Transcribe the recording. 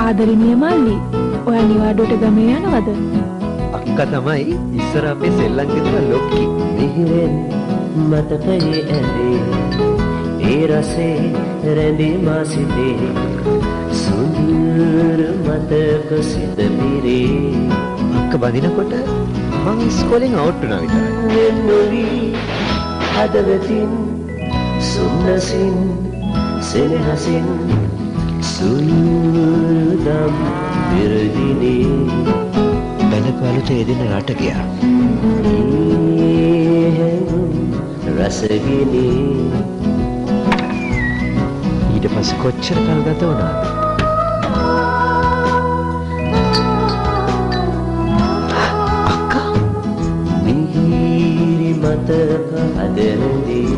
ආදරණීය මල්ලි, ඔයා නිවාඩුවට ගමේ යනවද? අක්කා තමයි ඉස්සර අපේ සෙල්ලම් ගෙදර ලොක්කි. මිහිරෙන් මතකයේ ඇඳේ ඒ රසේ රැඳී මා සිතේ සුන්දර මතක සිත පිරේ. අක්ක බඳිනකොට මං ඉස්කෝලෙන් අවුට් වුණා විතරයි. නොවි හදවතින් සුන්නසින් සෙනෙහසින් සුළුදම් පෙරදිනේ බැලපලට එදින රට ගියා. රසගිනී ඊට පස්සේ කොච්චර කල් ගත වුණාද? අක්කා මිහිරි මතක හදරදී